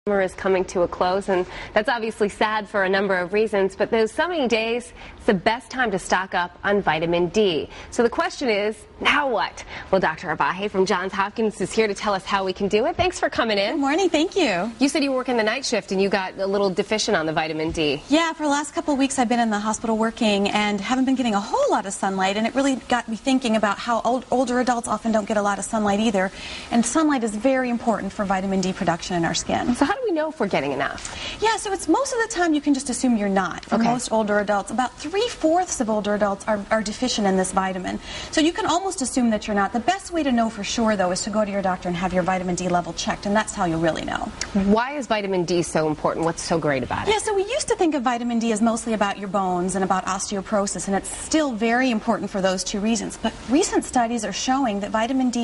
Summer is coming to a close, and that's obviously sad for a number of reasons, but those sunny days, it's the best time to stock up on vitamin D. So the question is, now what? Well, Dr. Arbaje from Johns Hopkins is here to tell us how we can do it. Thanks for coming in. Good morning, thank you. You said you were working the night shift and you got a little deficient on the vitamin D. Yeah, for the last couple of weeks I've been in the hospital working and haven't been getting a whole lot of sunlight, and it really got me thinking about how older adults often don't get a lot of sunlight either, and sunlight is very important for vitamin D production in our skin. So how do we know if we're getting enough? Yeah, so it's most of the time you can just assume you're not. For most older adults, about 3/4 of older adults are deficient in this vitamin. So you can almost assume that you're not. The best way to know for sure, though, is to go to your doctor and have your vitamin D level checked, and that's how you'll really know. Why is vitamin D so important? What's so great about it? Yeah, so we used to think of vitamin D as mostly about your bones and about osteoporosis, and it's still very important for those two reasons. But recent studies are showing that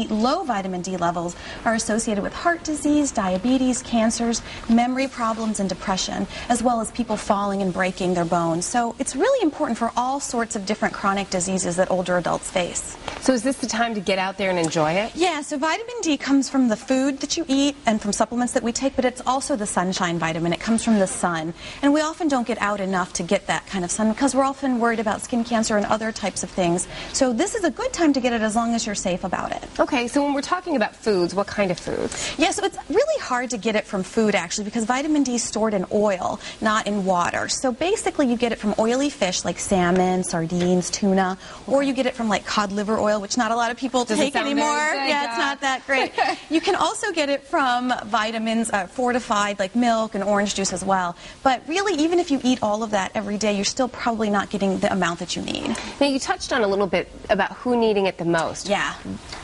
low vitamin D levels are associated with heart disease, diabetes, cancers, memory problems, and depression, as well as people falling and breaking their bones. So it's really important for all sorts of different chronic diseases that older adults face. So is this the time to get out there and enjoy it? Yeah, so vitamin D comes from the food that you eat and from supplements that we take, but it's also the sunshine vitamin. It comes from the sun. And we often don't get out enough to get that kind of sun because we're often worried about skin cancer and other types of things. So this is a good time to get it as long as you're safe about it. Okay, so when we're talking about foods, what kind of foods? Yeah, so it's really hard to get it from food actually because vitamin D is stored in oil, not in water. So basically you get it from oily fish like salmon, sardines, tuna, or you get it from like cod liver oil, which not a lot of people take anymore. Yeah, it's not that great. You can also get it from vitamins, fortified like milk and orange juice as well. But really, even if you eat all of that every day, you're still probably not getting the amount that you need. Now, you touched on a little bit about who needing it the most. Yeah.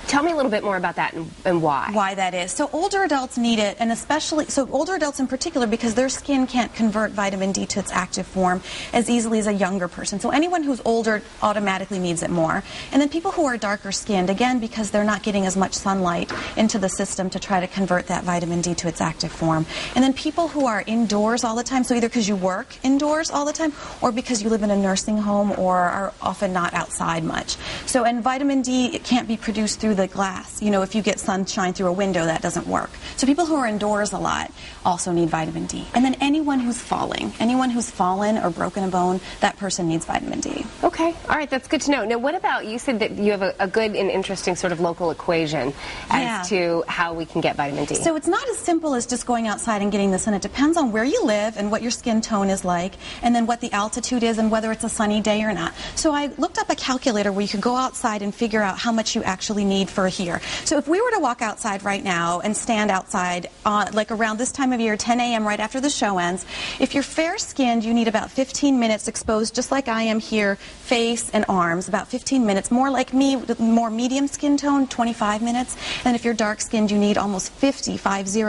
Tell me a little bit more about that and why. Why that is. So older adults need it, and especially, so older adults in particular, because their skin can't convert vitamin D to its active form as easily as a younger person. So anyone who's older automatically needs it more. And then people who are darker skinned, again, because they're not getting as much sunlight into the system to try to convert that vitamin D to its active form. And then people who are indoors all the time, so either because you work indoors all the time or because you live in a nursing home or are often not outside much. So, and vitamin D, it can't be produced through the glass. You know, if you get sunshine through a window, that doesn't work. So people who are indoors a lot also need vitamin D. And then anyone who's falling, anyone who's fallen or broken a bone, that person needs vitamin D. Okay, all right, that's good to know. Now, what about, you said that you have a good and interesting sort of local equation as to how we can get vitamin D. So it's not as simple as just going outside and getting the sun. It depends on where you live and what your skin tone is like, and then what the altitude is and whether it's a sunny day or not. So I looked up a calculator where you could go outside and figure out how much you actually need for here. So if we were to walk outside right now and stand outside like around this time of year, 10 a.m. right after the show ends, if you're fair-skinned, you need about 15 minutes exposed, just like I am here, face and arms, about 15 minutes. More like me, more medium skin tone, 25 minutes. And if you're dark-skinned, you need almost 50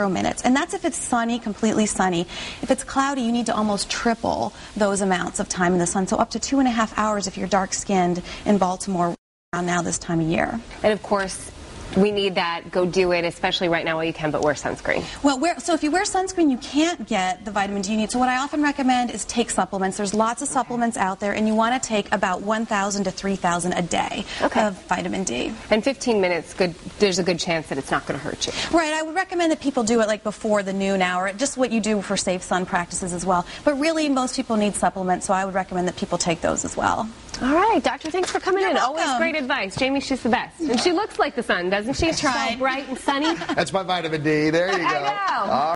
minutes. And that's if it's sunny, completely sunny. If it's cloudy, you need to almost triple those amounts of time in the sun. So up to 2.5 hours if you're dark-skinned in Baltimore around now this time of year. And of course, we need that. Go do it, especially right now while you can, but wear sunscreen. Well, so if you wear sunscreen, you can't get the vitamin D you need. So what I often recommend is take supplements. There's lots of supplements out there, and you want to take about 1,000 to 3,000 a day of vitamin D. And 15 minutes, there's a good chance that it's not going to hurt you. Right. I would recommend that people do it like before the noon hour, just what you do for safe sun practices as well. But really, most people need supplements, so I would recommend that people take those as well. All right, Doctor, thanks for coming in. Welcome. Always great advice. Jamie, she's the best. And she looks like the sun, doesn't she? I tried. So bright and sunny. That's my vitamin D. There you go. I know.